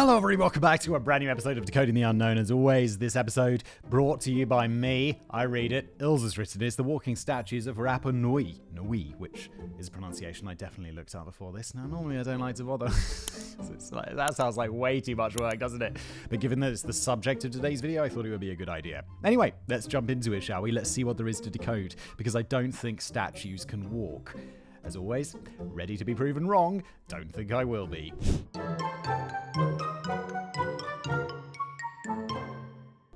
Hello everybody, welcome back to a brand new episode of Decoding the Unknown. As always, this episode brought to you by me. I read it. Ilza's written it. It's the walking statues of Rapa Nui, which is a pronunciation I definitely looked up before this. Now, normally I don't like to bother. That sounds like way too much work, doesn't it? But given that it's the subject of today's video, I thought it would be a good idea. Anyway, let's jump into it, shall we? Let's see what there is to decode, because I don't think statues can walk. As always, ready to be proven wrong. Don't think I will be.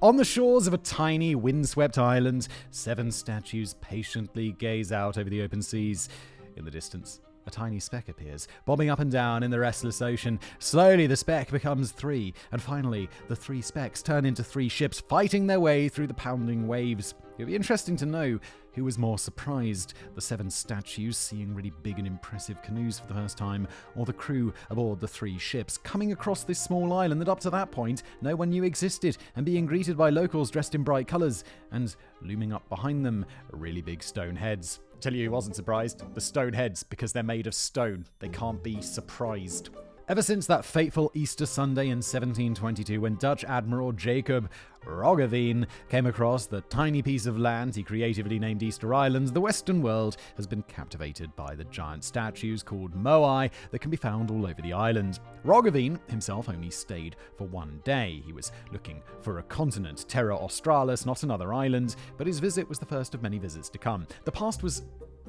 On the shores of a tiny, windswept island, 7 statues patiently gaze out over the open seas. In the distance, a tiny speck appears, bobbing up and down in the restless ocean. Slowly, the speck becomes 3, and finally, the 3 specks turn into 3 ships, fighting their way through the pounding waves. It would be interesting to know who was more surprised, the 7 statues seeing really big and impressive canoes for the first time, or the crew aboard the 3 ships coming across this small island that up to that point no one knew existed, and being greeted by locals dressed in bright colours, and looming up behind them, really big stone heads. I tell you who wasn't surprised, the stone heads, because they're made of stone. They can't be surprised. Ever since that fateful Easter Sunday in 1722, when Dutch Admiral Jacob Roggeveen came across the tiny piece of land he creatively named Easter Island, the Western world has been captivated by the giant statues called moai that can be found all over the island. Roggeveen himself only stayed for 1 day. He was looking for a continent, Terra Australis, not another island, but his visit was the first of many visits to come. The past was...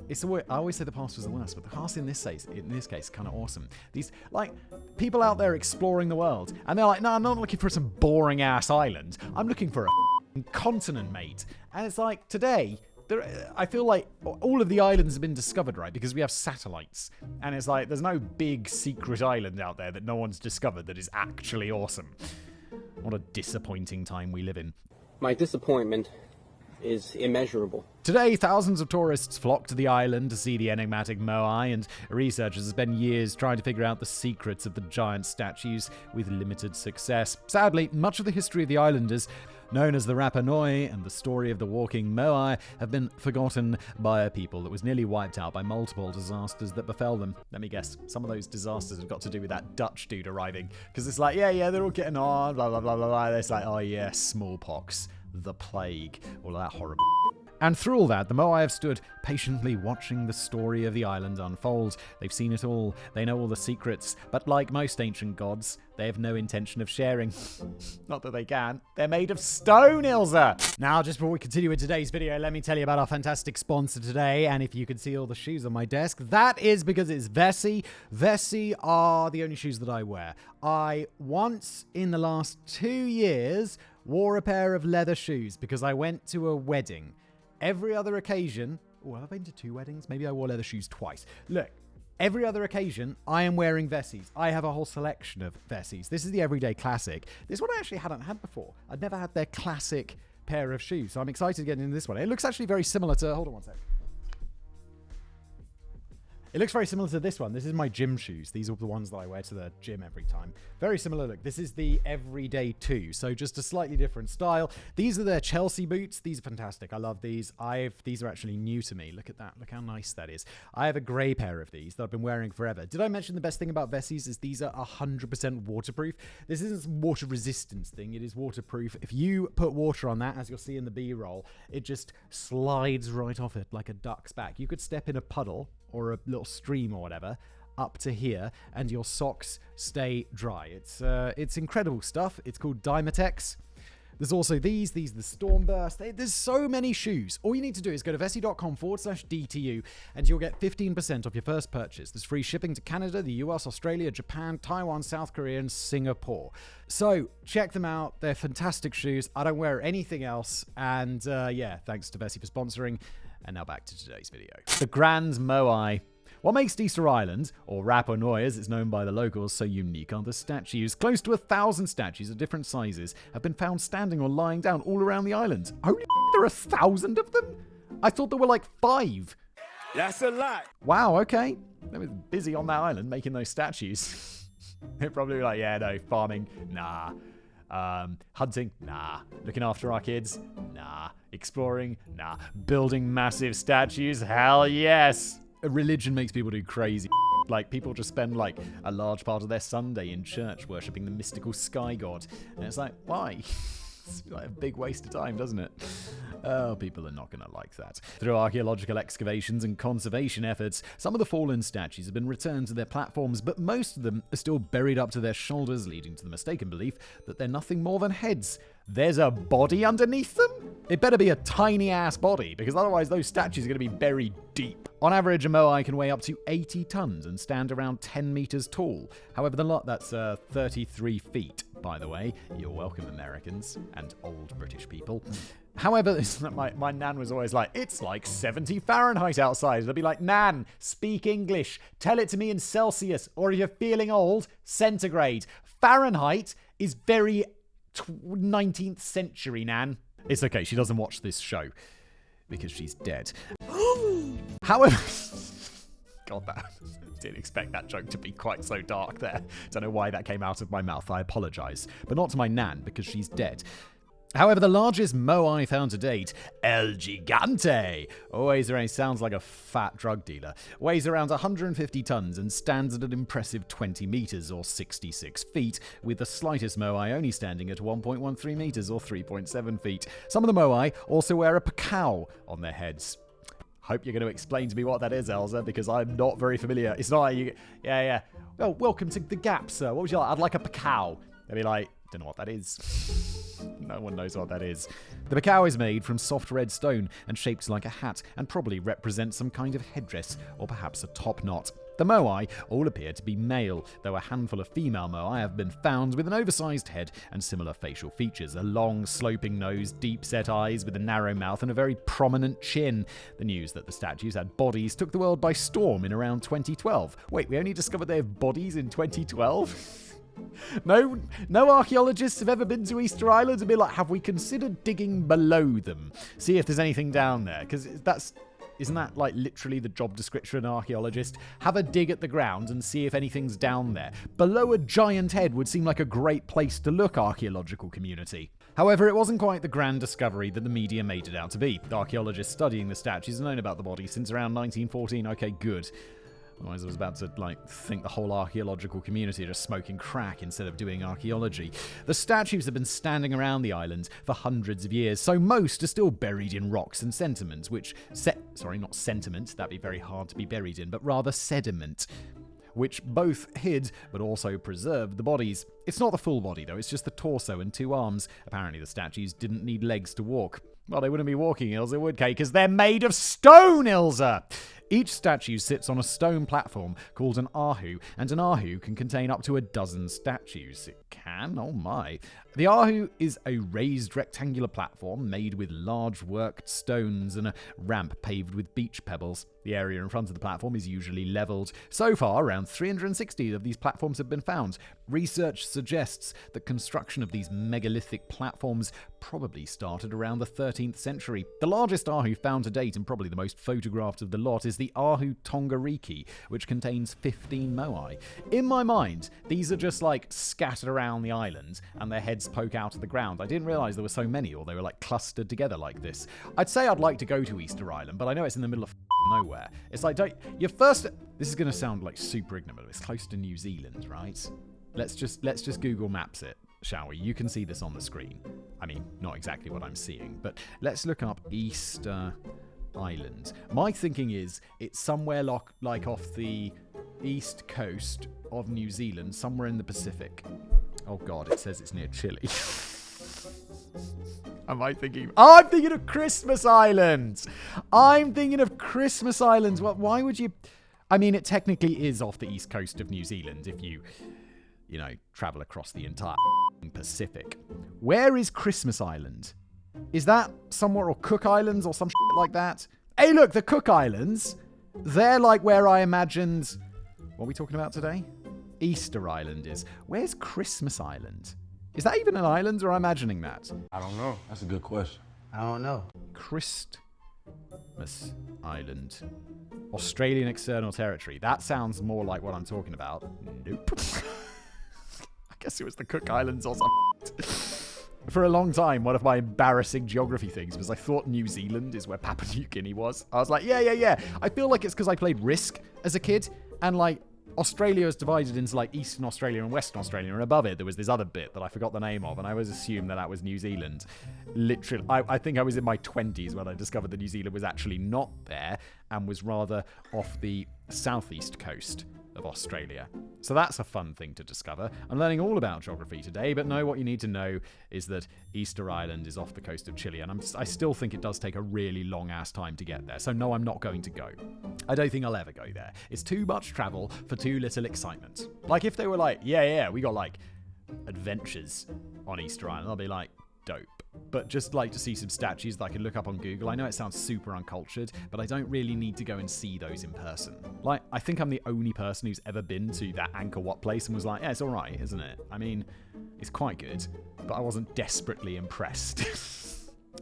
I always say the past was the worst, but the past in this case, is kind of awesome. These, people out there exploring the world, and they're like, no, I'm not looking for some boring ass island. I'm looking for a continent, mate. And it's like, today, I feel like all of the islands have been discovered, right? Because we have satellites. And it's like, there's no big secret island out there that no one's discovered that is actually awesome. What a disappointing time we live in. My disappointment is immeasurable. Today, thousands of tourists flock to the island to see the enigmatic moai, and researchers have spent years trying to figure out the secrets of the giant statues with limited success. Sadly, much of the history of the islanders, known as the Rapa Nui and the story of the walking moai, have been forgotten by a people that was nearly wiped out by multiple disasters that befell them. Let me guess, some of those disasters have got to do with that Dutch dude arriving. Because it's like, yeah, they're all getting on, blah, blah, blah, blah, blah. It's like, oh yeah, smallpox, the plague, all that horrible. And through all that, the moai have stood patiently watching the story of the island unfold. They've seen it all. They know all the secrets. But like most ancient gods, they have no intention of sharing. Not that they can. They're made of stone, Ilza! Now, just before we continue with today's video, let me tell you about our fantastic sponsor today. And if you can see all the shoes on my desk, that is because it's Vessi. Vessi are the only shoes that I wear. I once, in the last 2 years, wore a pair of leather shoes because I went to a wedding. Every other occasion... Oh, have I been to 2 weddings? Maybe I wore leather shoes twice. Look, every other occasion, I am wearing Vessis. I have a whole selection of Vessis. This is the everyday classic. This one I actually hadn't had before. I'd never had their classic pair of shoes, so I'm excited to get into this one. It looks actually very similar to... Hold on one sec. It looks very similar to this one. This is my gym shoes. These are the ones that I wear to the gym every time. Very similar look. This is the Everyday 2, so just a slightly different style. These are their Chelsea boots. These are fantastic. I love these. These are actually new to me. Look at that. Look how nice that is. I have a grey pair of these that I've been wearing forever. Did I mention the best thing about Vessis is these are 100% waterproof? This isn't some water resistance thing. It is waterproof. If you put water on that, as you'll see in the B-roll, it just slides right off it like a duck's back. You could step in a puddle or a little stream or whatever up to here and your socks stay dry. It's incredible stuff. It's called Dymatex. There's also these are the Stormburst. There's so many shoes. All you need to do is go to vessi.com/DTU and you'll get 15% off your first purchase. There's free shipping to Canada, the US, Australia, Japan, Taiwan, South Korea, and Singapore. So check them out. They're fantastic shoes. I don't wear anything else. And yeah, thanks to Vessi for sponsoring. And now back to today's video. The Grand Moai. What makes Easter Island, or Rapa Nui as it's known by the locals, so unique are the statues. Close to 1,000 statues of different sizes have been found standing or lying down all around the island. Holy there are 1,000 of them? I thought there were like 5. That's a lot. Wow, okay. They were busy on that island making those statues. They're probably like, yeah, no, farming, nah. Hunting? Nah. Looking after our kids? Nah. Exploring? Nah. Building massive statues? Hell yes. Religion makes people do crazy. Like, people just spend, like, a large part of their Sunday in church worshipping the mystical sky god. And it's like, why? It's like a big waste of time, doesn't it? Oh, people are not going to like that. Through archaeological excavations and conservation efforts, some of the fallen statues have been returned to their platforms, but most of them are still buried up to their shoulders, leading to the mistaken belief that they're nothing more than heads. There's a body underneath them? It better be a tiny-ass body, because otherwise those statues are going to be buried deep. On average, a moai can weigh up to 80 tons and stand around 10 meters tall. However, that's 33 feet, by the way. You're welcome, Americans and old British people. However, my nan was always like, it's like 70 Fahrenheit outside. They'd be like, Nan, speak English. Tell it to me in Celsius, or if you're feeling old, centigrade. Fahrenheit is very 19th century, Nan. It's okay, she doesn't watch this show because she's dead. However, God, I didn't expect that joke to be quite so dark there. Don't know why that came out of my mouth. I apologize. But not to my nan, because she's dead. However, the largest moai found to date, El Gigante, always sounds like a fat drug dealer, weighs around 150 tons and stands at an impressive 20 meters or 66 feet, with the slightest moai only standing at 1.13 meters or 3.7 feet. Some of the moai also wear a pakau on their heads. Hope you're going to explain to me what that is, Elsa, because I'm not very familiar. It's not like you... Yeah. Well, welcome to the Gap, sir. What would you like? I'd like a pakau. They'd be like, don't know what that is. No one knows what that is. The pakau is made from soft red stone and shaped like a hat and probably represents some kind of headdress or perhaps a top knot. The moai all appear to be male, though a handful of female moai have been found with an oversized head and similar facial features, a long, sloping nose, deep-set eyes with a narrow mouth and a very prominent chin. The news that the statues had bodies took the world by storm in around 2012. Wait, we only discovered they have bodies in 2012? No archaeologists have ever been to Easter Island and be like, have we considered digging below them? See if there's anything down there, because isn't that like literally the job description of an archaeologist? Have a dig at the ground and see if anything's down there. Below a giant head would seem like a great place to look, archaeological community. However, it wasn't quite the grand discovery that the media made it out to be. Archaeologists studying the statues have known about the body since around 1914. Okay, good. Otherwise, I was about to, think the whole archaeological community are just smoking crack instead of doing archaeology. The statues have been standing around the island for hundreds of years, so most are still buried in rocks and sediment, not sediment, that'd be very hard to be buried in, but rather sediment, which both hid but also preserved the bodies. It's not the full body, though, it's just the torso and 2 arms. Apparently, the statues didn't need legs to walk. Well, they wouldn't be walking, Ilza, would they? Because they're made of stone, Ilza! Each statue sits on a stone platform called an ahu, and an ahu can contain up to 12 statues. It can? Oh my. The ahu is a raised rectangular platform made with large worked stones and a ramp paved with beach pebbles. The area in front of the platform is usually leveled. So far, around 360 of these platforms have been found. Research suggests that construction of these megalithic platforms probably started around the 13th century. The largest ahu found to date, and probably the most photographed of the lot, is the Ahu Tongariki, which contains 15 moai. In my mind, these are just scattered around the island and their heads poke out of the ground. I didn't realize there were so many, or they were clustered together like this. I'd say I'd like to go to Easter Island, but I know it's in the middle of nowhere. It's this is going to sound super ignorant, but it's close to New Zealand, right? Let's just Google Maps it, shall we? You can see this on the screen. I mean, not exactly what I'm seeing, but let's look up Easter Island. My thinking is it's somewhere off the east coast of New Zealand, somewhere in the Pacific. Oh god, it says it's near Chile. Am I thinking? Oh, I'm thinking of Christmas Island. I'm thinking of Christmas Island. Why would you? I mean, it technically is off the east coast of New Zealand if you travel across the entire Pacific. Where is Christmas Island? Is that somewhere, or Cook Islands or some shit like that? Hey, look, the Cook Islands. They're where I imagined... What are we talking about today? Easter Island is. Where's Christmas Island? Is that even an island, or am I imagining that? I don't know. That's a good question. I don't know. Christmas Island. Australian External Territory. That sounds more like what I'm talking about. Nope. I guess it was the Cook Islands or something. For a long time, one of my embarrassing geography things was I thought New Zealand is where Papua New Guinea was. I was like, yeah. I feel like it's because I played Risk as a kid, and Australia is divided into like Eastern Australia and Western Australia, and above it there was this other bit that I forgot the name of, and I always assumed that was New Zealand. Literally, I think I was in my 20s when I discovered that New Zealand was actually not there and was rather off the southeast coast of Australia. So that's a fun thing to discover. I'm learning all about geography today, but no, what you need to know is that Easter Island is off the coast of Chile, and I still think it does take a really long-ass time to get there, so no, I'm not going to go. I don't think I'll ever go there. It's too much travel for too little excitement. Like, if they were like, yeah, we got, like, adventures on Easter Island, I'll be like, dope. But just like to see some statues that I can look up on Google. I know it sounds super uncultured, but I don't really need to go and see those in person. Like, I think I'm the only person who's ever been to that Angkor Wat place and was like, yeah, it's alright, isn't it? I mean, it's quite good, but I wasn't desperately impressed.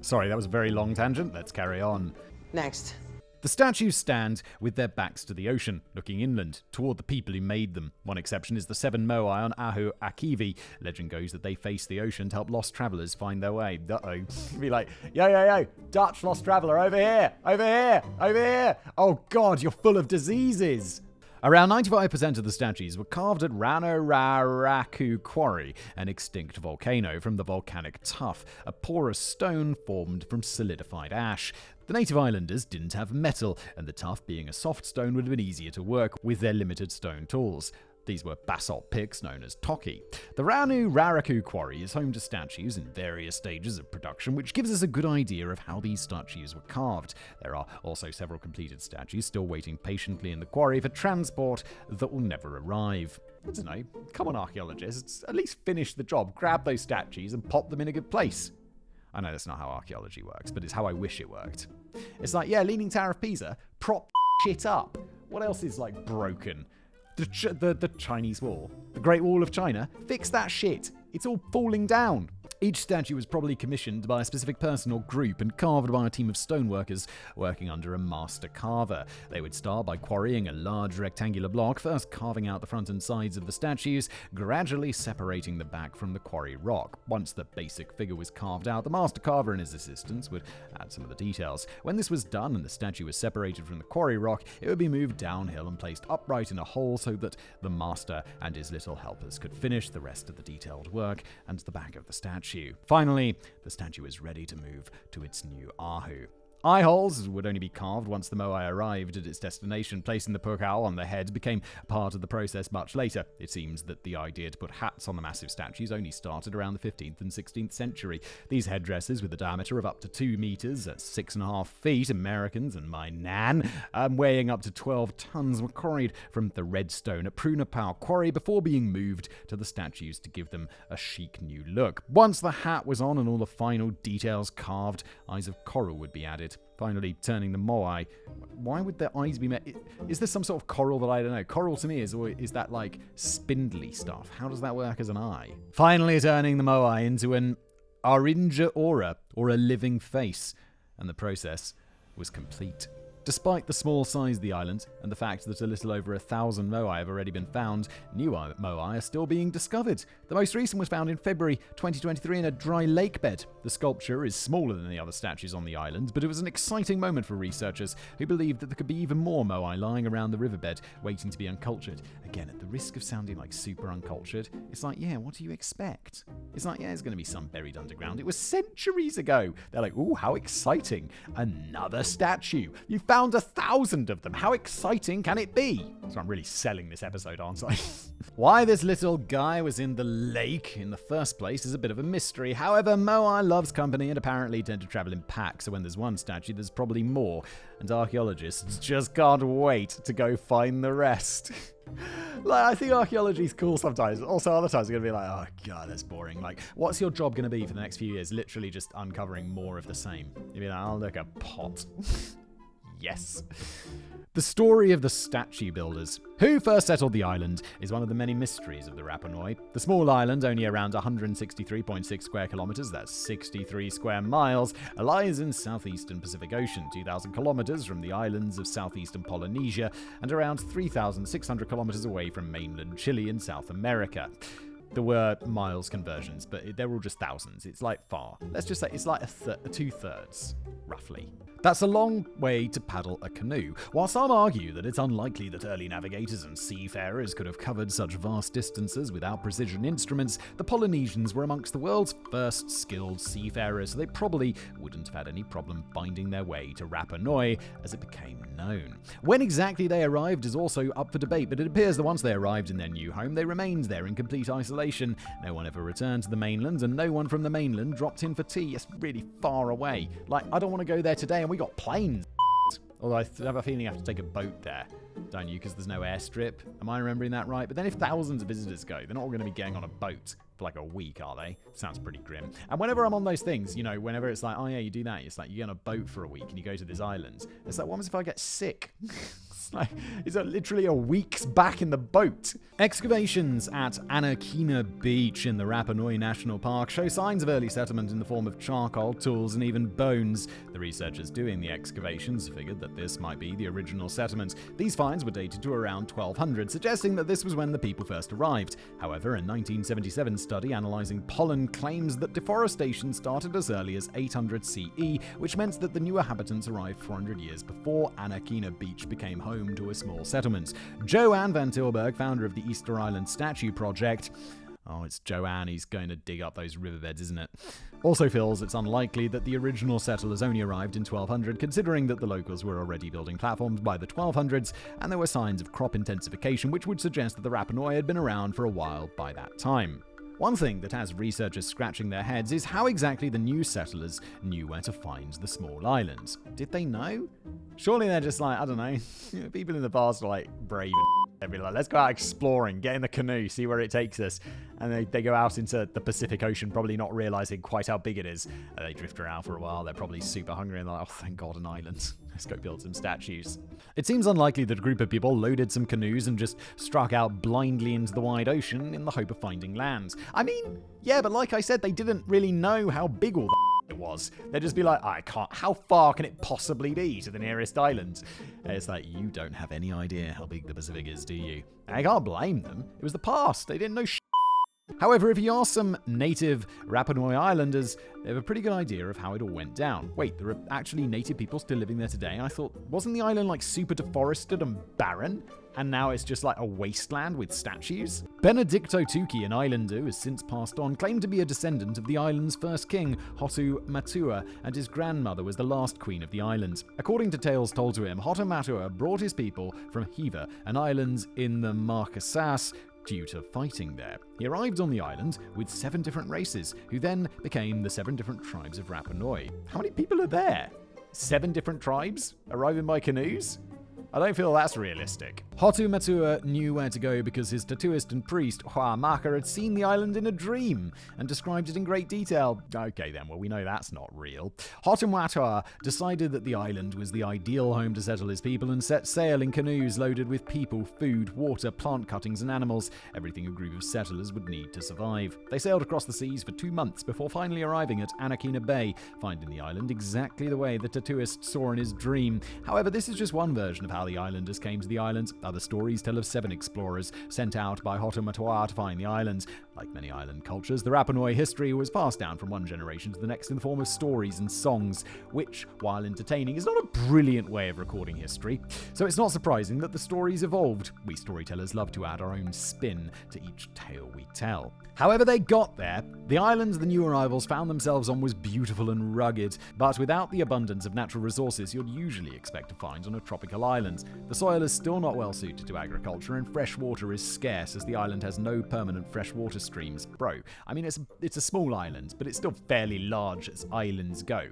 Sorry, that was a very long tangent. Let's carry on. Next. The statues stand with their backs to the ocean, looking inland, toward the people who made them. One exception is the 7 moai on Ahu Akivi. Legend goes that they face the ocean to help lost travellers find their way. Uh-oh. Be like, yo, Dutch lost traveller, over here. Oh God, you're full of diseases. Around 95% of the statues were carved at Rano-Raraku Quarry, an extinct volcano from the volcanic tuff, a porous stone formed from solidified ash. The native islanders didn't have metal, and the tuff, being a soft stone, would have been easier to work with their limited stone tools. These were basalt picks known as toki. The Rano-Raraku Quarry is home to statues in various stages of production, which gives us a good idea of how these statues were carved. There are also several completed statues still waiting patiently in the quarry for transport that will never arrive. I don't know, come on archaeologists, at least finish the job, grab those statues and pop them in a good place. I know that's not how archaeology works, but it's how I wish it worked. It's like, yeah, Leaning Tower of Pisa, prop shit up. What else is like broken? The Chinese Wall, the Great Wall of China, fix that shit. It's all falling down. Each statue was probably commissioned by a specific person or group and carved by a team of stoneworkers working under a master carver. They would start by quarrying a large rectangular block, first carving out the front and sides of the statues, gradually separating the back from the quarry rock. Once the basic figure was carved out, the master carver and his assistants would add some of the details. When this was done and the statue was separated from the quarry rock, it would be moved downhill and placed upright in a hole so that the master and his little helpers could finish the rest of the detailed work and the back of the statue. Finally, the statue is ready to move to its new ahu. Eye holes would only be carved once the moai arrived at its destination. Placing the pukao on the head became part of the process much later. It seems that the idea to put hats on the massive statues only started around the 15th and 16th century. These headdresses, with a diameter of up to 2 meters at 6.5 feet, Americans and my nan, weighing up to 12 tons, were quarried from the red stone at Prunapao Quarry before being moved to the statues to give them a chic new look. Once the hat was on and all the final details carved, eyes of coral would be added. Finally, turning the moai. Why would their eyes be made? Is there some sort of coral that I don't know? Coral to me is that like spindly stuff. How does that work as an eye? Finally, turning the moai into an Arinja aura, or a living face. And the process was complete. Despite the small size of the island and the fact that a little over 1,000 moai have already been found, new moai are still being discovered. The most recent was found in February 2023 in a dry lake bed. The sculpture is smaller than the other statues on the island, but it was an exciting moment for researchers who believed that there could be even more moai lying around the riverbed waiting to be uncultured. Again, at the risk of sounding like super uncultured, it's like, yeah, what do you expect? It's like, yeah, there's going to be some buried underground. It was centuries ago. They're like, ooh, how exciting. Another statue. You found 1,000 of them. How exciting can it be? So I'm really selling this episode, aren't I? Why this little guy was in the lake in the first place is a bit of a mystery. However, moai loves company and apparently tend to travel in packs, so when there's one statue, there's probably more, and archaeologists just can't wait to go find the rest. Like, I think archaeology is cool sometimes. Also, other times you're going to be like, oh god, that's boring. Like, what's your job going to be for the next few years? Literally just uncovering more of the same. You'll be like, oh, look, a pot. Yes. The story of the statue builders. Who first settled the island is one of the many mysteries of the Rapa Nui. The small island, only around 163.6 square kilometers, that's 63 square miles, lies in southeastern Pacific Ocean, 2,000 kilometers from the islands of southeastern Polynesia, and around 3,600 kilometers away from mainland Chile in South America. there were miles conversions, but they're all just thousands. It's like far. Let's just say it's like two-thirds, roughly. That's a long way to paddle a canoe. While some argue that it's unlikely that early navigators and seafarers could have covered such vast distances without precision instruments, the Polynesians were amongst the world's first skilled seafarers, so they probably wouldn't have had any problem finding their way to Rapa Nui as it became known. When exactly they arrived is also up for debate, but it appears that once they arrived in their new home, they remained there in complete isolation. No one ever returned to the mainland, and no one from the mainland dropped in for tea. It's really far away. Like, I don't want to go there today, and we got planes. Although I have a feeling you have to take a boat there, don't you? Because there's no airstrip. Am I remembering that right? But then if thousands of visitors go, they're not all going to be getting on a boat for like a week, are they? Sounds pretty grim. And whenever I'm on those things, whenever it's like, oh yeah, you do that, it's like you get on a boat for a week and you go to this island. It's like, what happens if I get sick? It's literally a week's back in the boat. Excavations at Anakina Beach in the Rapa Nui National Park show signs of early settlement in the form of charcoal, tools, and even bones. The researchers doing the excavations figured that this might be the original settlement. These finds were dated to around 1200, suggesting that this was when the people first arrived. However, a 1977 study analyzing pollen claims that deforestation started as early as 800 CE, which meant that the new inhabitants arrived 400 years before Anakina Beach became home to a small settlement. Joanne Van Tilburg, founder of the Easter Island Statue Project, it's Joanne, he's going to dig up those riverbeds, isn't it? Also feels it's unlikely that the original settlers only arrived in 1200, considering that the locals were already building platforms by the 1200s, and there were signs of crop intensification, which would suggest that the Rapa Nui had been around for a while by that time. One thing that has researchers scratching their heads is how exactly the new settlers knew where to find the small islands. Did they know? Surely they're just like, I don't know, people in the past are like brave and they'd be like, let's go out exploring, get in the canoe, see where it takes us. And they go out into the Pacific Ocean, probably not realizing quite how big it is. They drift around for a while, they're probably super hungry and they're like, oh, thank God, an island. Let's go build some statues. It seems unlikely that a group of people loaded some canoes and just struck out blindly into the wide ocean in the hope of finding land. I mean, yeah, but like I said, they didn't really know how big all the it was. They'd just be like, how far can it possibly be to the nearest island? And it's like, you don't have any idea how big the Pacific is, do you? I can't blame them. It was the past. They didn't know shit. However, if you ask some native Rapa Nui Islanders, they have a pretty good idea of how it all went down. Wait, there are actually native people still living there today? I thought, wasn't the island like super deforested and barren? And now it's just like a wasteland with statues? Benedicto Tuki, an islander who has since passed on, claimed to be a descendant of the island's first king, Hotu Matua, and his grandmother was the last queen of the island. According to tales told to him, Hotu Matua brought his people from Hiva, an island in the Marquesas, due to fighting there. He arrived on the island with 7 different races, who then became the 7 different tribes of Rapa Nui. How many people are there? 7 different tribes arriving by canoes? I don't feel that's realistic. Hotu Matua knew where to go because his tattooist and priest, Hua Maka, had seen the island in a dream and described it in great detail. Okay then, well we know that's not real. Hotu Matua decided that the island was the ideal home to settle his people and set sail in canoes loaded with people, food, water, plant cuttings and animals, everything a group of settlers would need to survive. They sailed across the seas for 2 months before finally arriving at Anakina Bay, finding the island exactly the way the tattooist saw in his dream. However, this is just one version of how the islanders came to the island. Other stories tell of 7 explorers sent out by Hotu Matua to find the island. Like many island cultures, the Rapa Nui history was passed down from one generation to the next in the form of stories and songs, which, while entertaining, is not a brilliant way of recording history. So it's not surprising that the stories evolved. We storytellers love to add our own spin to each tale we tell. However they got there, the island the new arrivals found themselves on was beautiful and rugged, but without the abundance of natural resources you'd usually expect to find on a tropical island. The soil is still not well suited to agriculture, and fresh water is scarce as the island has no permanent freshwater streams. Bro, I mean it's a small island, but it's still fairly large as islands go.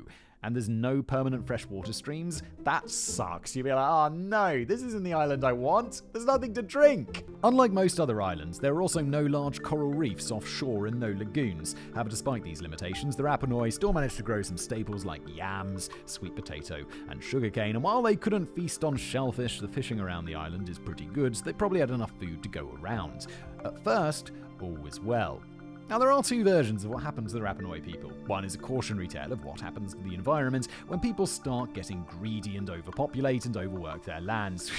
And there's no permanent freshwater streams? That sucks. You'd be like, oh no, this isn't the island I want. There's nothing to drink. Unlike most other islands, there are also no large coral reefs offshore and no lagoons. However, despite these limitations, the Rapa Nui still managed to grow some staples like yams, sweet potato, and sugarcane. And while they couldn't feast on shellfish, the fishing around the island is pretty good, so they probably had enough food to go around. At first, all was well. Now, there are 2 versions of what happens to the Rapa Nui people. One is a cautionary tale of what happens to the environment when people start getting greedy and overpopulate and overwork their lands.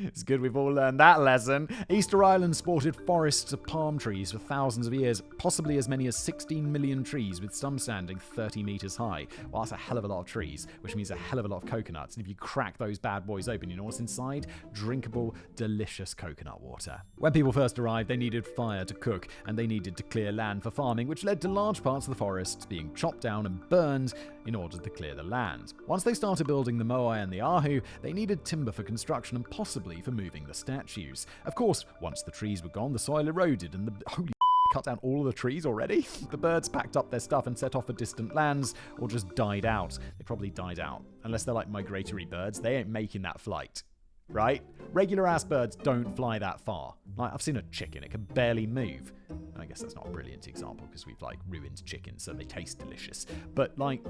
It's good we've all learned that lesson. Easter Island sported forests of palm trees for thousands of years, possibly as many as 16 million trees, with some standing 30 meters high. Well, that's a hell of a lot of trees, which means a hell of a lot of coconuts. And if you crack those bad boys open, you know what's inside? Drinkable, delicious coconut water. When people first arrived, they needed fire to cook, and they needed to clear land for farming, which led to large parts of the forests being chopped down and burned in order to clear the land. Once they started building the moai and the ahu, they needed timber for construction and possibly for moving the statues. Of course, once the trees were gone, the soil eroded and the holy cut down all of the trees already? The birds packed up their stuff and set off for distant lands, or just died out. They probably died out. Unless they're like migratory birds, they ain't making that flight. Right? Regular ass birds don't fly that far. Like, I've seen a chicken, it can barely move. And I guess that's not a brilliant example because we've like ruined chickens so they taste delicious. But like,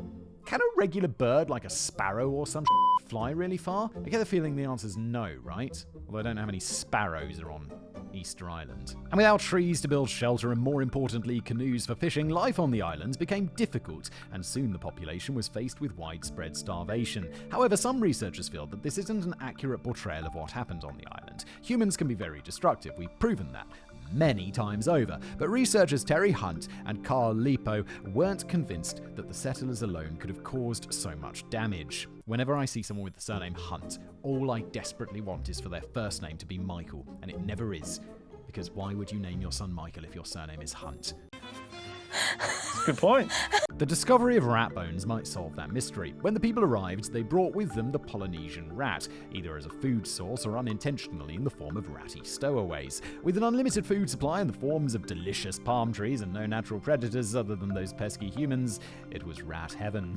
can a regular bird like a sparrow or some fly really far? I get the feeling the answer's no, right? Although I don't know how many sparrows are on Easter Island. And without trees to build shelter and, more importantly, canoes for fishing, life on the islands became difficult, and soon the population was faced with widespread starvation. However, some researchers feel that this isn't an accurate portrayal of what happened on the island. Humans can be very destructive, we've proven that many times over, but researchers Terry Hunt and Carl Lipo weren't convinced that the settlers alone could have caused so much damage. Whenever I see someone with the surname Hunt, all I desperately want is for their first name to be Michael, and it never is. Because why would you name your son Michael if your surname is Hunt? Good point. The discovery of rat bones might solve that mystery. When the people arrived, they brought with them the Polynesian rat, either as a food source or unintentionally in the form of ratty stowaways. With an unlimited food supply in the forms of delicious palm trees and no natural predators other than those pesky humans, it was rat heaven.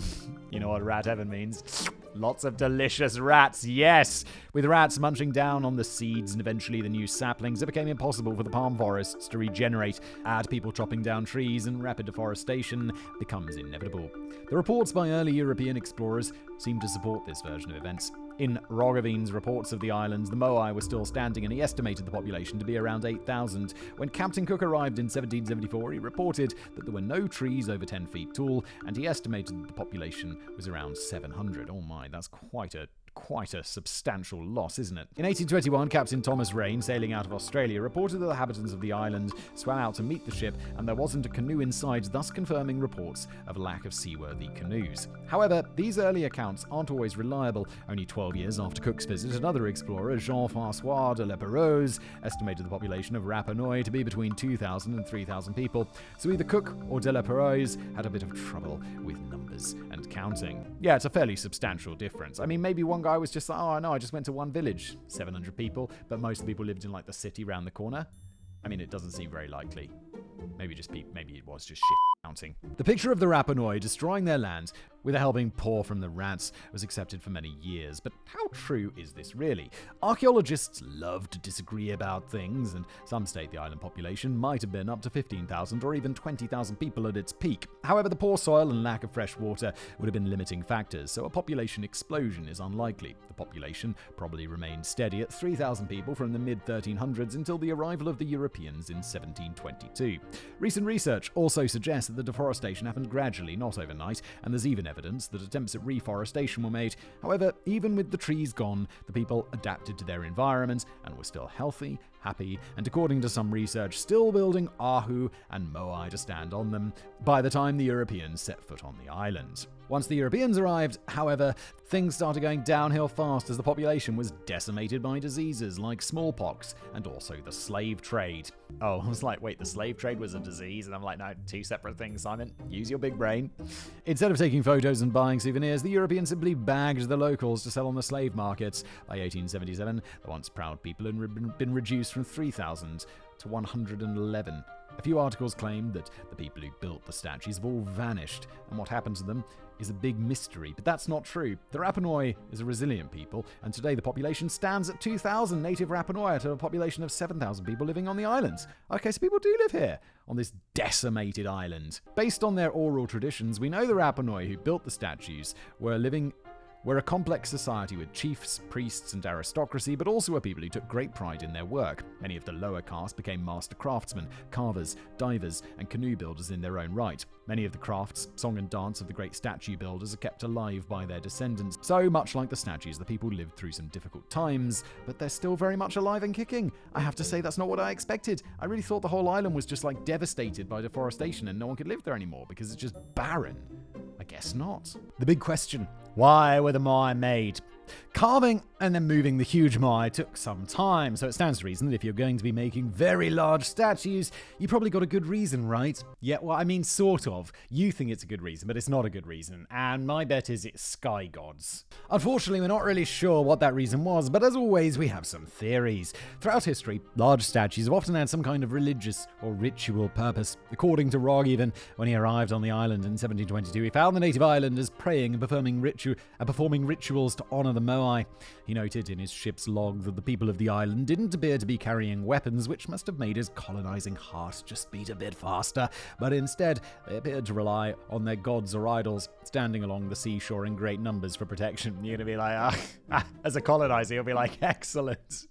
You know what rat heaven means? Lots of delicious rats, yes! With rats munching down on the seeds and eventually the new saplings, it became impossible for the palm forests to regenerate. Add people chopping down trees and rapid deforestation becomes inevitable. The reports by early European explorers seem to support this version of events. In Roggeveen's reports of the islands, the moai were still standing and he estimated the population to be around 8,000. When Captain Cook arrived in 1774, he reported that there were no trees over 10 feet tall, and he estimated that the population was around 700. Oh my, that's quite a substantial loss, isn't it? In 1821, Captain Thomas Raine, sailing out of Australia, reported that the inhabitants of the island swam out to meet the ship and there wasn't a canoe inside, thus confirming reports of a lack of seaworthy canoes. However, these early accounts aren't always reliable. Only 12 years after Cook's visit, another explorer, Jean-François de Leperouse, estimated the population of Rapa Nui to be between 2,000 and 3,000 people. So either Cook or de Leperouse had a bit of trouble with numbers and counting. Yeah, it's a fairly substantial difference. I mean, maybe one guy was just like, oh no, I just went to one village, 700 people, but most of the people lived in like the city around the corner. I mean, it doesn't seem very likely. Maybe it was just shit counting. The picture of the Rapa Nui destroying their land with a helping paw from the rats was accepted for many years, but how true is this really? Archaeologists love to disagree about things, and some state the island population might have been up to 15,000 or even 20,000 people at its peak. However, the poor soil and lack of fresh water would have been limiting factors, so a population explosion is unlikely. The population probably remained steady at 3,000 people from the mid-1300s until the arrival of the Europeans in 1722. Recent research also suggests that the deforestation happened gradually, not overnight, and there's even evidence that attempts at reforestation were made. However, even with the trees gone, the people adapted to their environment and were still healthy, happy, and according to some research, still building ahu and moai to stand on them by the time the Europeans set foot on the island. Once the Europeans arrived, however, things started going downhill fast as the population was decimated by diseases like smallpox and also the slave trade. Oh, I was like, wait, the slave trade was a disease? And I'm like, no, two separate things, Simon. Use your big brain. Instead of taking photos and buying souvenirs, the Europeans simply bagged the locals to sell on the slave markets. By 1877, the once proud people had been reduced from 3,000 to 111. A few articles claimed that the people who built the statues have all vanished, and what happened to them is a big mystery, but that's not true. The Rapa Nui is a resilient people, and today the population stands at 2,000 native Rapa Nui out of a population of 7,000 people living on the islands. Okay, so people do live here, on this decimated island. Based on their oral traditions, we know the Rapa Nui who built the statues were living were a complex society with chiefs, priests, and aristocracy, but also a people who took great pride in their work. Many of the lower caste became master craftsmen, carvers, divers, and canoe builders in their own right. Many of the crafts, song and dance of the great statue builders are kept alive by their descendants. So much like the statues, the people lived through some difficult times, but they're still very much alive and kicking. I have to say that's not what I expected. I really thought the whole island was just like devastated by deforestation and no one could live there anymore because it's just barren. I guess not. The big question, why were the moai made? Carving and then moving the huge moai took some time, so it stands to reason that if you're going to be making very large statues, you probably got a good reason, right? Yeah, well, I mean, sort of. You think it's a good reason, but it's not a good reason, and my bet is it's sky gods. Unfortunately, we're not really sure what that reason was, but as always, we have some theories. Throughout history, large statues have often had some kind of religious or ritual purpose. According to Rog, even when he arrived on the island in 1722, he found the native islanders praying and performing rituals to honor the moai. He noted in his ship's log that the people of the island didn't appear to be carrying weapons, which must have made his colonizing heart just beat a bit faster, but instead they appeared to rely on their gods or idols, standing along the seashore in great numbers for protection. You're gonna be like, as a colonizer, you'll be like, excellent.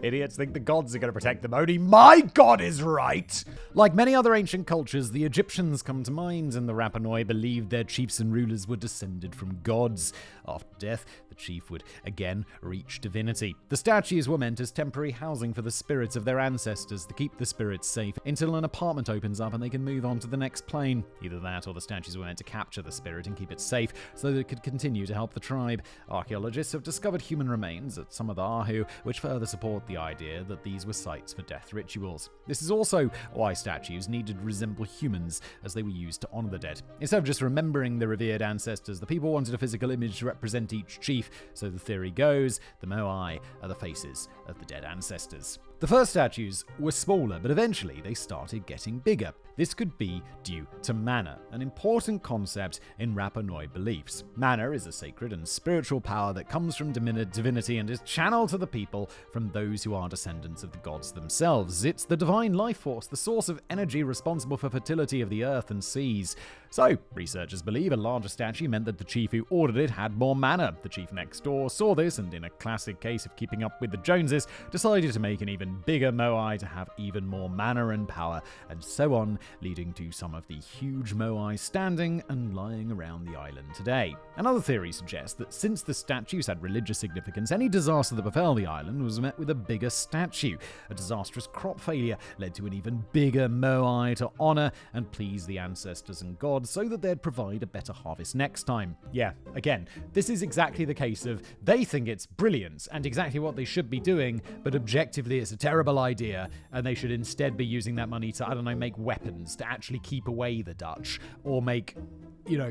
Idiots think the gods are going to protect them. Only my god is right! Like many other ancient cultures, the Egyptians come to mind, and the Rapa Nui believed their chiefs and rulers were descended from gods. After death, the chief would again reach divinity. The statues were meant as temporary housing for the spirits of their ancestors to keep the spirits safe until an apartment opens up and they can move on to the next plane. Either that or the statues were meant to capture the spirit and keep it safe so that it could continue to help the tribe. Archaeologists have discovered human remains at some of the Ahu, which further support the idea that these were sites for death rituals. This is also why statues needed to resemble humans, as they were used to honor the dead. Instead of just remembering the revered ancestors, the people wanted a physical image to represent each chief, so the theory goes, the moai are the faces of the dead ancestors. The first statues were smaller, but eventually they started getting bigger. This could be due to mana, an important concept in Rapa Nui beliefs. Mana is a sacred and spiritual power that comes from divinity and is channeled to the people from those who are descendants of the gods themselves. It's the divine life force, the source of energy responsible for fertility of the earth and seas. So, researchers believe a larger statue meant that the chief who ordered it had more mana. The chief next door saw this and, in a classic case of keeping up with the Joneses, decided to make an even bigger moai to have even more mana and power, and so on, leading to some of the huge moai standing and lying around the island today. Another theory suggests that since the statues had religious significance, any disaster that befell the island was met with a bigger statue. A disastrous crop failure led to an even bigger moai to honor and please the ancestors and gods, so that they'd provide a better harvest next time. Yeah, again, this is exactly the case of they think it's brilliant and exactly what they should be doing, but objectively it's a terrible idea, and they should instead be using that money to, make weapons to actually keep away the Dutch, or make,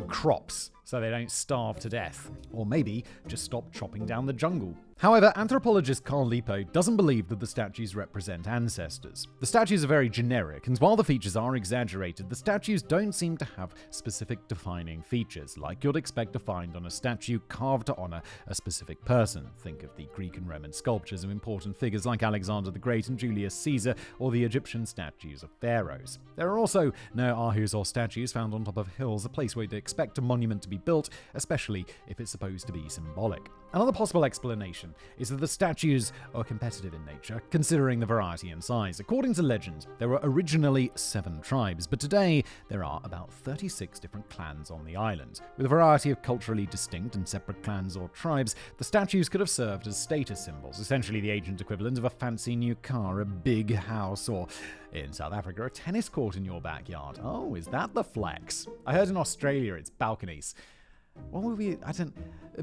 crops so they don't starve to death. Or maybe just stop chopping down the jungle. However, anthropologist Carl Lipo doesn't believe that the statues represent ancestors. The statues are very generic, and while the features are exaggerated, the statues don't seem to have specific defining features, like you'd expect to find on a statue carved to honor a specific person. Think of the Greek and Roman sculptures of important figures like Alexander the Great and Julius Caesar, or the Egyptian statues of pharaohs. There are also no ahus or statues found on top of hills, a place where you'd expect a monument to be built, especially if it's supposed to be symbolic. Another possible explanation is that the statues are competitive in nature, considering the variety in size. According to legend, there were originally 7 tribes, but today there are about 36 different clans on the island. With a variety of culturally distinct and separate clans or tribes, the statues could have served as status symbols, essentially the ancient equivalent of a fancy new car, a big house, or, in South Africa, a tennis court in your backyard. Oh, is that the flex? I heard in Australia it's balconies. What were we?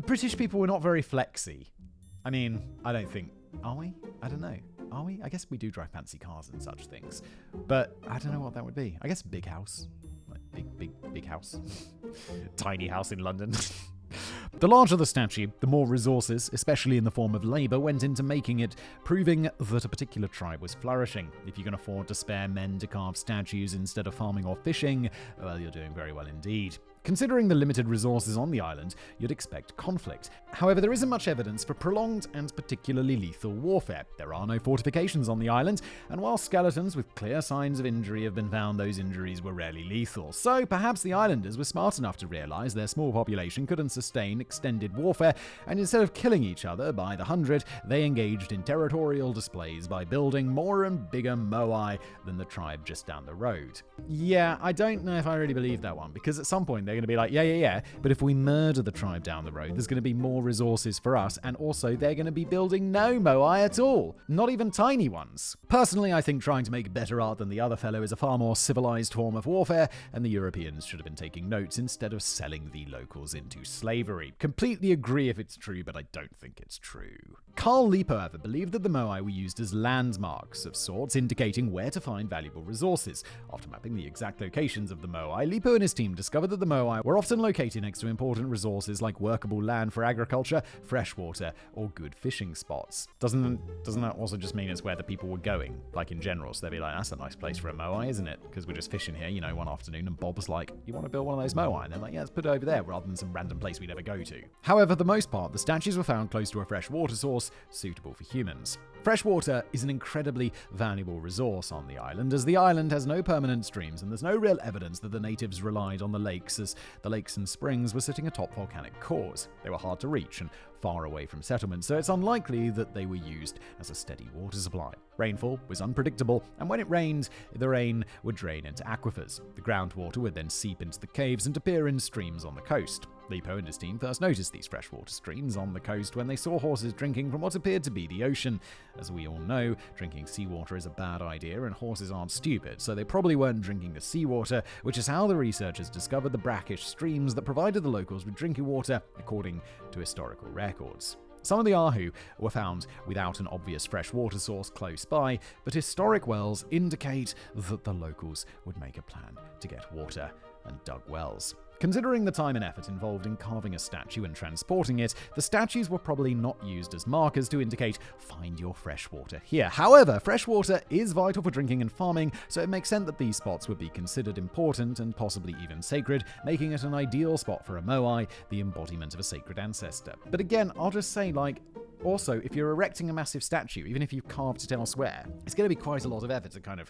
British people were not very flexy. I don't think. Are we? I don't know. Are we? I guess we do drive fancy cars and such things. But I don't know what that would be. I guess big house. Like big house. Tiny house in London. The larger the statue, the more resources, especially in the form of labor, went into making it, proving that a particular tribe was flourishing. If you can afford to spare men to carve statues instead of farming or fishing, well, you're doing very well indeed. Considering the limited resources on the island, you'd expect conflict. However, there isn't much evidence for prolonged and particularly lethal warfare. There are no fortifications on the island, and while skeletons with clear signs of injury have been found, those injuries were rarely lethal. So perhaps the islanders were smart enough to realize their small population couldn't sustain extended warfare, and instead of killing each other by the hundred, they engaged in territorial displays by building more and bigger moai than the tribe just down the road. Yeah, I don't know if I really believe that one, because at some point they're going to be like, yeah, but if we murder the tribe down the road, there's going to be more resources for us, and also they're going to be building no moai at all, not even tiny ones. Personally, I think trying to make better art than the other fellow is a far more civilized form of warfare, and the Europeans should have been taking notes instead of selling the locals into slavery. Completely agree if it's true, but I don't think it's true. Carl Lipo, however, believed that the moai were used as landmarks of sorts, indicating where to find valuable resources. After mapping the exact locations of the moai, Lipo and his team discovered that the moai were often located next to important resources like workable land for agriculture, fresh water, or good fishing spots. Doesn't that also just mean it's where the people were going, like in general? So they'd be like, that's a nice place for a moai, isn't it? Because we're just fishing here, one afternoon, and Bob's like, you want to build one of those moai? And they're like, yeah, let's put it over there, rather than some random place we never go to. However, for the most part, the statues were found close to a fresh water source suitable for humans. Fresh water is an incredibly valuable resource on the island, as the island has no permanent streams and there's no real evidence that the natives relied on the lakes, as the lakes and springs were sitting atop volcanic cores. They were hard to reach and far away from settlements, so it's unlikely that they were used as a steady water supply. Rainfall was unpredictable, and when it rained, the rain would drain into aquifers. The groundwater would then seep into the caves and appear in streams on the coast. Lipo and his team first noticed these freshwater streams on the coast when they saw horses drinking from what appeared to be the ocean. As we all know, drinking seawater is a bad idea, and horses aren't stupid, so they probably weren't drinking the seawater, which is how the researchers discovered the brackish streams that provided the locals with drinking water, according to historical records. Some of the ahu were found without an obvious fresh water source close by, but historic wells indicate that the locals would make a plan to get water and dug wells. Considering the time and effort involved in carving a statue and transporting it, the statues were probably not used as markers to indicate, find your fresh water here. However, fresh water is vital for drinking and farming, so it makes sense that these spots would be considered important and possibly even sacred, making it an ideal spot for a moai, the embodiment of a sacred ancestor. But again, I'll just say, also, if you're erecting a massive statue, even if you've carved it elsewhere, it's going to be quite a lot of effort to kind of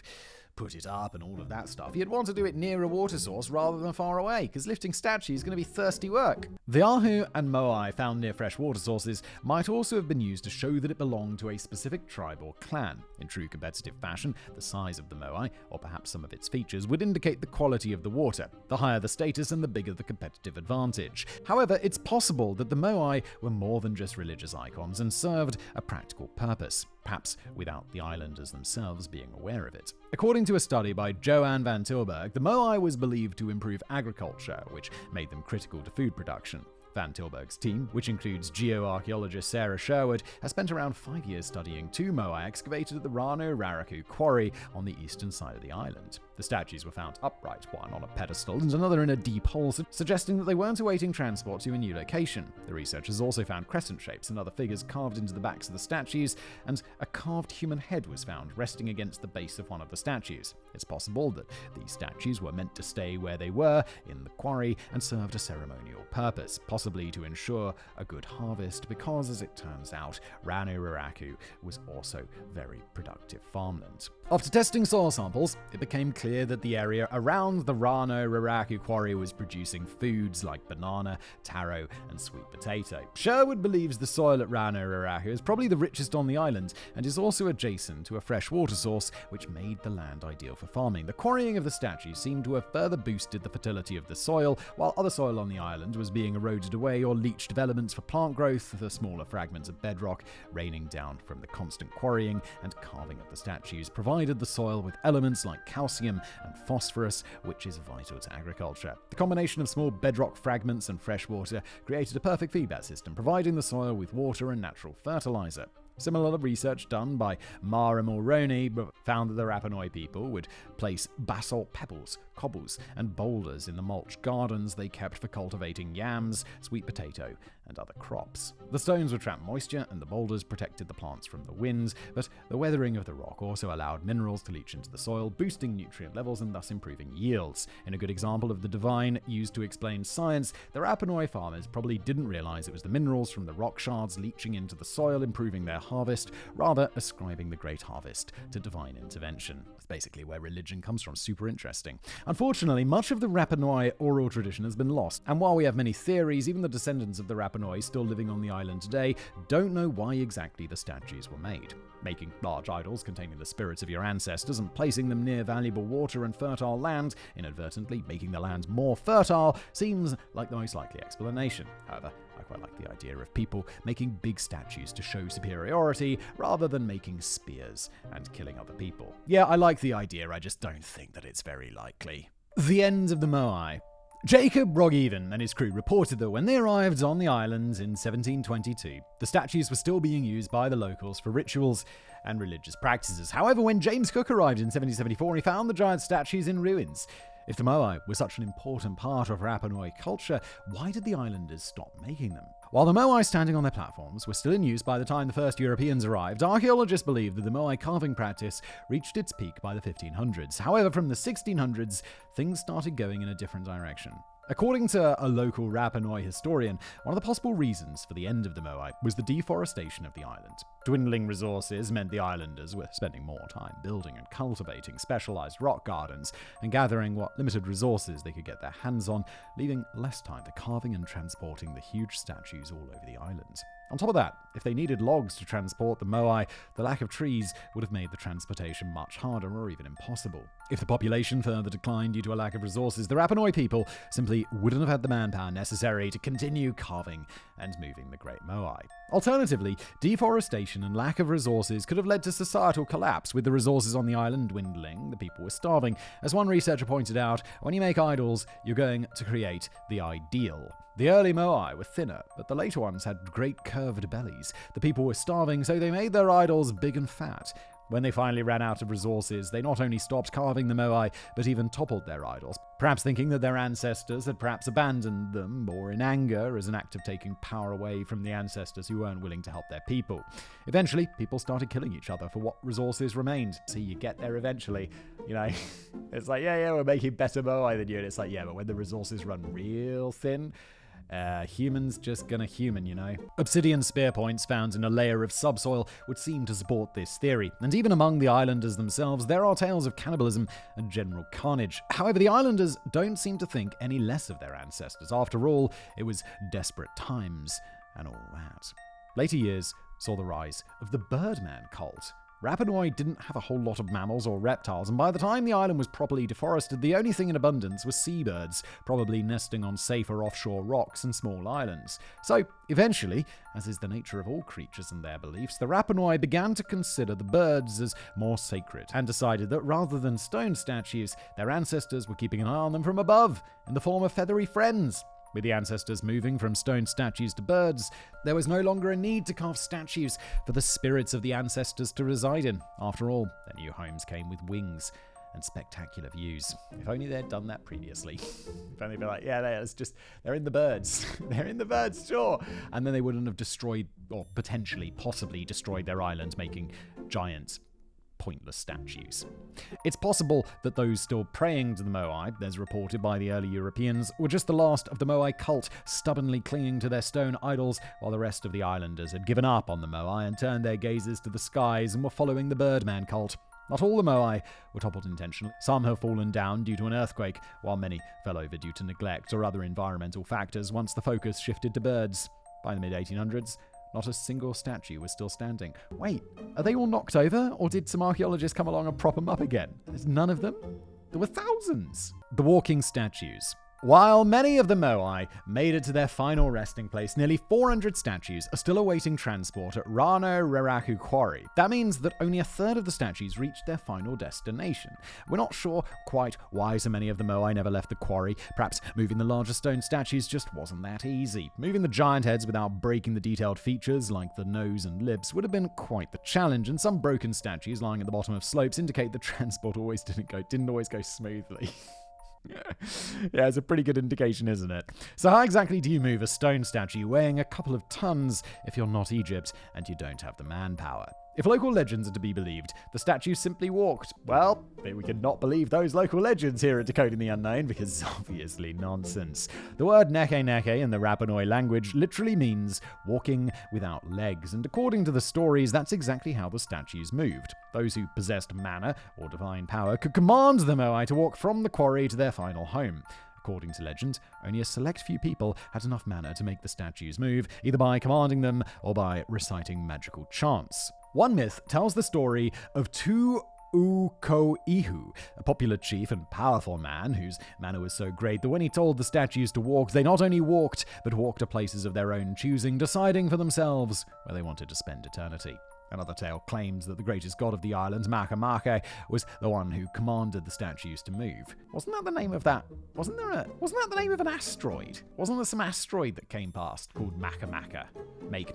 put it up and all of that stuff. You'd want to do it near a water source rather than far away, because lifting statues is going to be thirsty work. The ahu and moai found near fresh water sources might also have been used to show that it belonged to a specific tribe or clan. In true competitive fashion, the size of the moai, or perhaps some of its features, would indicate the quality of the water. The higher the status and the bigger the competitive advantage. However, it's possible that the moai were more than just religious icons and served a practical purpose, perhaps without the islanders themselves being aware of it. According to a study by Johan van Tilburg, the moai was believed to improve agriculture, which made them critical to food production. Van Tilburg's team, which includes geoarchaeologist Sarah Sherwood, has spent around 5 years studying 2 moai excavated at the Rano Raraku quarry on the eastern side of the island. The statues were found upright, one on a pedestal and another in a deep hole, suggesting that they weren't awaiting transport to a new location. The researchers also found crescent shapes and other figures carved into the backs of the statues, and a carved human head was found resting against the base of one of the statues. It's possible that these statues were meant to stay where they were, in the quarry, and served a ceremonial purpose, possibly to ensure a good harvest, because, as it turns out, Rano Raraku was also very productive farmland. After testing soil samples, it became clear that the area around the Rano Raraku quarry was producing foods like banana, taro, and sweet potato. Sherwood believes the soil at Rano Raraku is probably the richest on the island and is also adjacent to a fresh water source, which made the land ideal for farming. The quarrying of the statue seemed to have further boosted the fertility of the soil, while other soil on the island was being eroded away or leached of elements for plant growth, the smaller fragments of bedrock raining down from the constant quarrying and carving of the statues provided the soil with elements like calcium and phosphorus, which is vital to agriculture. The combination of small bedrock fragments and fresh water created a perfect feedback system, providing the soil with water and natural fertilizer. Similar research done by Mara Mulroney found that the Rapa Nui people would place basalt pebbles cobbles and boulders in the mulch gardens they kept for cultivating yams, sweet potato, and other crops. The stones would trap moisture and the boulders protected the plants from the winds, but the weathering of the rock also allowed minerals to leach into the soil, boosting nutrient levels and thus improving yields. In a good example of the divine used to explain science, the Rapa Nui farmers probably didn't realize it was the minerals from the rock shards leaching into the soil improving their harvest, rather ascribing the great harvest to divine intervention. It's basically where religion comes from. Super interesting. Unfortunately, much of the Rapa Nui oral tradition has been lost, and while we have many theories, even the descendants of the Rapa Nui still living on the island today don't know why exactly the statues were made. Making large idols containing the spirits of your ancestors and placing them near valuable water and fertile land, inadvertently making the land more fertile, seems like the most likely explanation. However, I quite like the idea of people making big statues to show superiority rather than making spears and killing other people. Yeah, I like the idea, I just don't think that it's very likely. The end of the moai. Jacob Rogeven and his crew reported that when they arrived on the island in 1722, the statues were still being used by the locals for rituals and religious practices. However, when James Cook arrived in 1774, he found the giant statues in ruins. If the moai were such an important part of Rapa Nui culture, why did the islanders stop making them? While the moai standing on their platforms were still in use by the time the first Europeans arrived, archaeologists believe that the moai carving practice reached its peak by the 1500s. However, from the 1600s, things started going in a different direction. According to a local Rapa Nui historian, one of the possible reasons for the end of the moai was the deforestation of the island. Dwindling resources meant the islanders were spending more time building and cultivating specialized rock gardens and gathering what limited resources they could get their hands on, leaving less time for carving and transporting the huge statues all over the island. On top of that, if they needed logs to transport the moai, the lack of trees would have made the transportation much harder or even impossible. If the population further declined due to a lack of resources, the Rapa Nui people simply wouldn't have had the manpower necessary to continue carving and moving the great moai. Alternatively, deforestation and lack of resources could have led to societal collapse, with the resources on the island dwindling, the people were starving. As one researcher pointed out, when you make idols, you're going to create the ideal. The early moai were thinner, but the later ones had great curved bellies. The people were starving, so they made their idols big and fat. When they finally ran out of resources, they not only stopped carving the moai, but even toppled their idols, perhaps thinking that their ancestors had perhaps abandoned them, or in anger as an act of taking power away from the ancestors who weren't willing to help their people. Eventually, people started killing each other for what resources remained. See, you get there eventually. You know, it's like, yeah, we're making better moai than you. And it's like, yeah, but when the resources run real thin, humans just gonna human, you know. Obsidian spear points found in a layer of subsoil would seem to support this theory, and even among the islanders themselves, there are tales of cannibalism and general carnage. However, the islanders don't seem to think any less of their ancestors. After all, it was desperate times and all that. Later years saw the rise of the Birdman cult. Rapa Nui didn't have a whole lot of mammals or reptiles, and by the time the island was properly deforested, the only thing in abundance was seabirds, probably nesting on safer offshore rocks and small islands. So, eventually, as is the nature of all creatures and their beliefs, the Rapa Nui began to consider the birds as more sacred, and decided that rather than stone statues, their ancestors were keeping an eye on them from above, in the form of feathery friends. With the ancestors moving from stone statues to birds, there was no longer a need to carve statues for the spirits of the ancestors to reside in. After all, their new homes came with wings and spectacular views. If only they'd done that previously. If only they'd be like, yeah, they're in the birds. They're in the birds, sure. And then they wouldn't have destroyed, or possibly destroyed their island, making giant pointless statues. It's possible that those still praying to the moai, as reported by the early Europeans, were just the last of the moai cult, stubbornly clinging to their stone idols, while the rest of the islanders had given up on the moai and turned their gazes to the skies and were following the Birdman cult. Not all the moai were toppled intentionally. Some have fallen down due to an earthquake, while many fell over due to neglect or other environmental factors once the focus shifted to birds. By the mid-1800s, not a single statue was still standing. Wait, are they all knocked over? Or did some archaeologists come along and prop them up again? There's none of them? There were thousands. The walking statues. While many of the moai made it to their final resting place, nearly 400 statues are still awaiting transport at Rano Raraku Quarry. That means that only a third of the statues reached their final destination. We're not sure quite why so many of the moai never left the quarry. Perhaps moving the larger stone statues just wasn't that easy. Moving the giant heads without breaking the detailed features like the nose and lips would have been quite the challenge, and some broken statues lying at the bottom of slopes indicate the transport didn't always go smoothly. Yeah, it's a pretty good indication, isn't it? So how exactly do you move a stone statue weighing a couple of tons if you're not Egypt and you don't have the manpower? If local legends are to be believed, the statue simply walked. Well, we could not believe those local legends here at Decoding the Unknown because it's obviously nonsense. The word neke neke in the Rapa Nui language literally means walking without legs, and according to the stories, that's exactly how the statues moved. Those who possessed mana or divine power could command the moai to walk from the quarry to their final home. According to legend, only a select few people had enough mana to make the statues move, either by commanding them or by reciting magical chants. One myth tells the story of Tu Ukoihu, a popular chief and powerful man whose mana was so great that when he told the statues to walk, they not only walked, but walked to places of their own choosing, deciding for themselves where they wanted to spend eternity. Another tale claims that the greatest god of the island, Makamake, was the one who commanded the statues to move. Wasn't that the name of that? Wasn't that the name of an asteroid? Wasn't there some asteroid that came past called Makamaka? Make.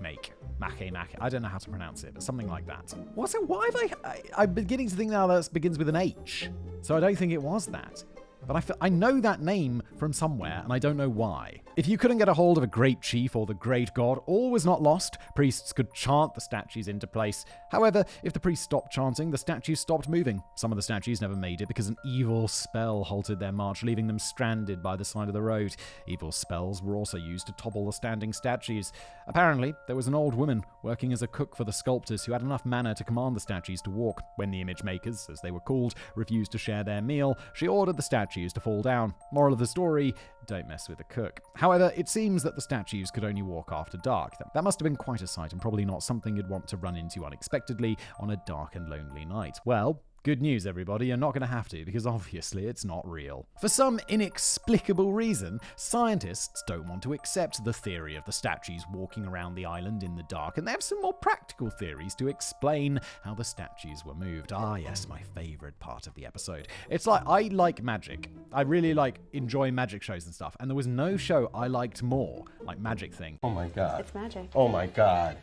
I don't know how to pronounce it, but something like that. What's it? Why have I'm beginning to think now that it begins with an H. So I don't think it was that. But I know that name from somewhere, and I don't know why. If you couldn't get a hold of a great chief or the great god, all was not lost. Priests could chant the statues into place. However, if the priests stopped chanting, the statues stopped moving. Some of the statues never made it because an evil spell halted their march, leaving them stranded by the side of the road. Evil spells were also used to topple the standing statues. Apparently, there was an old woman working as a cook for the sculptors who had enough mana to command the statues to walk. When the image makers, as they were called, refused to share their meal, she ordered the statues to fall down. Moral of the story, don't mess with the cook. However, it seems that the statues could only walk after dark. That must have been quite a sight and probably not something you'd want to run into unexpectedly on a dark and lonely night. Well, good news, everybody. You're not going to have to, because obviously it's not real. For some inexplicable reason, scientists don't want to accept the theory of the statues walking around the island in the dark, and they have some more practical theories to explain how the statues were moved. Ah, yes, my favorite part of the episode. It's like, I like magic. I really enjoy magic shows and stuff, and there was no show I liked more, like magic thing. Oh my god. It's magic. Oh my god.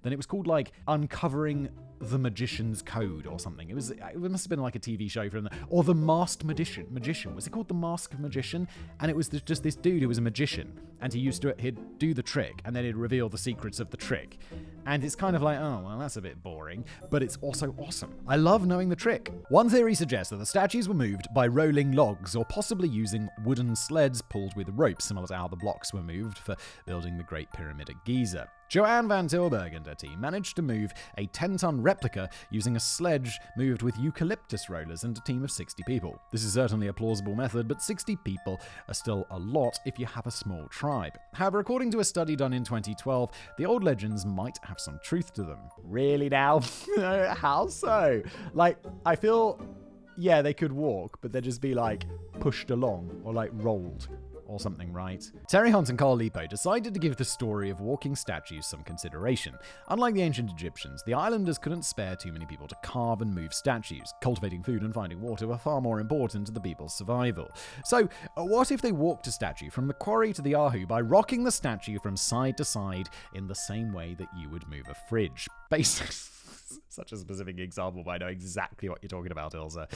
Then it was called Uncovering the Magician's Code or something. It must have been like a TV show from or The Masked Magician. Was it called The Masked Magician? And it was just this dude who was a magician, and he'd do the trick, and then he'd reveal the secrets of the trick. And it's kind of like, oh, well, that's a bit boring, but it's also awesome. I love knowing the trick. One theory suggests that the statues were moved by rolling logs or possibly using wooden sleds pulled with ropes, similar to how the blocks were moved for building the Great Pyramid at Giza. Joanne Van Tilburg and her team managed to move a 10-ton replica using a sledge moved with eucalyptus rollers and a team of 60 people. This is certainly a plausible method, but 60 people are still a lot if you have a small tribe. However, according to a study done in 2012, the old legends might have some truth to them. Really now? How so? I feel, yeah, they could walk, but they'd just be pushed along or rolled or something, right? Terry Hunt and Carl Lipo decided to give the story of walking statues some consideration. Unlike the ancient Egyptians, the islanders couldn't spare too many people to carve and move statues. Cultivating food and finding water were far more important to the people's survival. So, what if they walked a statue from the quarry to the Ahu by rocking the statue from side to side in the same way that you would move a fridge? Such a specific example, but I know exactly what you're talking about, Ilza.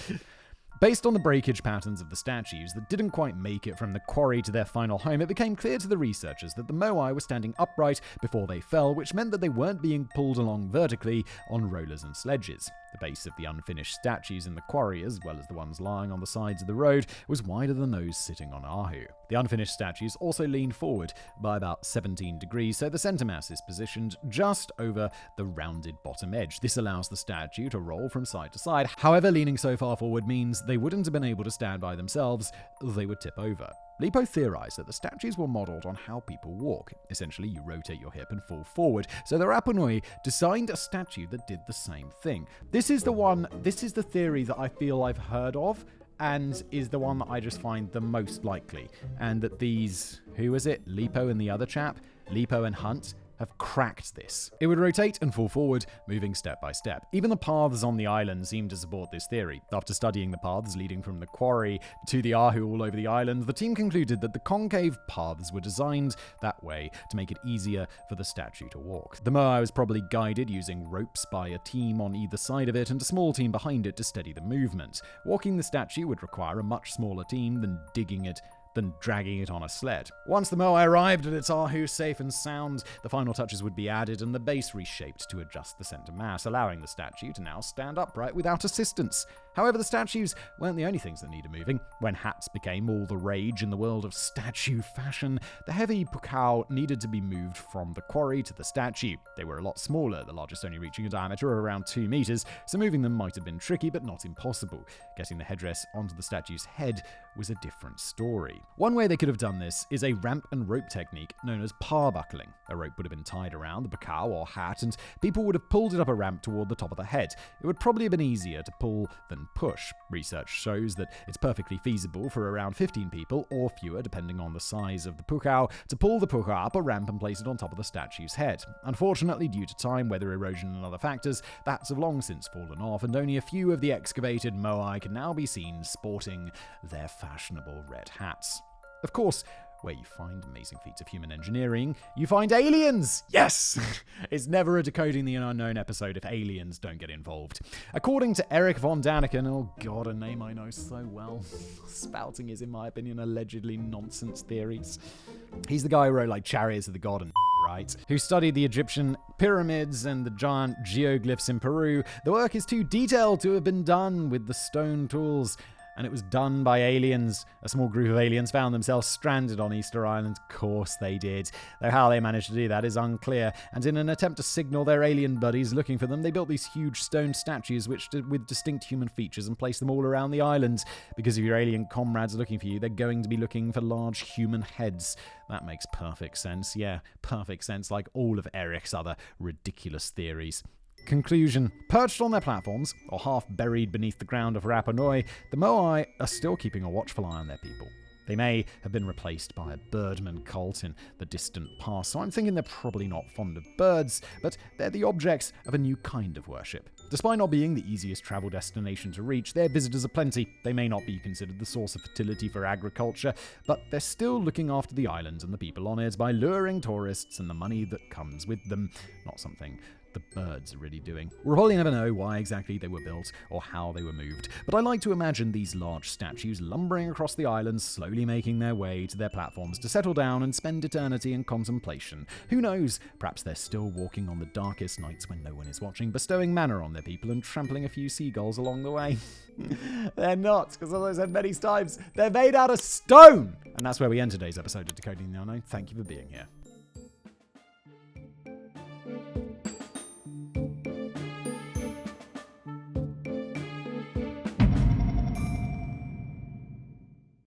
Based on the breakage patterns of the statues that didn't quite make it from the quarry to their final home, it became clear to the researchers that the moai were standing upright before they fell, which meant that they weren't being pulled along vertically on rollers and sledges. The base of the unfinished statues in the quarry, as well as the ones lying on the sides of the road, was wider than those sitting on Ahu. The unfinished statues also leaned forward by about 17 degrees, so the center mass is positioned just over the rounded bottom edge. This allows the statue to roll from side to side. However, leaning so far forward means they wouldn't have been able to stand by themselves, they would tip over. Lipo theorized that the statues were modeled on how people walk. Essentially, you rotate your hip and fall forward. So the Rapa Nui designed a statue that did the same thing. This is the theory that I feel I've heard of, and is the one that I just find the most likely. And that these, who is it? Lipo and the other chap? Lipo and Hunt have cracked this. It would rotate and fall forward, moving step by step. Even the paths on the island seem to support this theory. After studying the paths leading from the quarry to the Ahu all over the island, the team concluded that the concave paths were designed that way to make it easier for the statue to walk. The moai was probably guided using ropes by a team on either side of it and a small team behind it to steady the movement. Walking the statue would require a much smaller team than dragging it on a sled. Once the moai arrived at its Ahu safe and sound, the final touches would be added and the base reshaped to adjust the center mass, allowing the statue to now stand upright without assistance. However, the statues weren't the only things that needed moving. When hats became all the rage in the world of statue fashion, the heavy pukao needed to be moved from the quarry to the statue. They were a lot smaller, the largest only reaching a diameter of around 2 meters, so moving them might have been tricky but not impossible. Getting the headdress onto the statue's head was a different story. One way they could have done this is a ramp and rope technique known as parbuckling. A rope would have been tied around the pukao or hat, and people would have pulled it up a ramp toward the top of the head. It would probably have been easier to pull than push. Research shows that it's perfectly feasible for around 15 people, or fewer depending on the size of the pukao, to pull the pukao up a ramp and place it on top of the statue's head. Unfortunately, due to time, weather erosion and other factors, the hats have long since fallen off, and only a few of the excavated moai can now be seen sporting their fashionable red hats. Of course, where you find amazing feats of human engineering, you find aliens! Yes! It's never a Decoding the Unknown episode if aliens don't get involved. According to Eric von Daniken, oh god, a name I know so well, spouting his, in my opinion, allegedly nonsense theories. He's the guy who wrote like Chariots of the God and right? Who studied the Egyptian pyramids and the giant geoglyphs in Peru. The work is too detailed to have been done with the stone tools, and it was done by aliens. A small group of aliens found themselves stranded on Easter Island. Of course they did. Though how they managed to do that is unclear. And in an attempt to signal their alien buddies looking for them, they built these huge stone statues with distinct human features and placed them all around the island. Because if your alien comrades are looking for you, they're going to be looking for large human heads. That makes perfect sense. Yeah, perfect sense, like all of Eric's other ridiculous theories. Conclusion. Perched on their platforms, or half buried beneath the ground of Rapa Nui, the moai are still keeping a watchful eye on their people. They may have been replaced by a birdman cult in the distant past, so I'm thinking they're probably not fond of birds, but they're the objects of a new kind of worship. Despite not being the easiest travel destination to reach, their visitors are plenty. They may not be considered the source of fertility for agriculture, but they're still looking after the island and the people on it by luring tourists and the money that comes with them. Not something the birds are really doing. We'll probably never know why exactly they were built or how they were moved, but I like to imagine these large statues lumbering across the island, slowly making their way to their platforms to settle down and spend eternity in contemplation. Who knows? Perhaps they're still walking on the darkest nights when no one is watching, bestowing manna on their people and trampling a few seagulls along the way. They're not, because as I said many times, they're made out of stone! And that's where we end today's episode of Decoding the Unknown. Thank you for being here.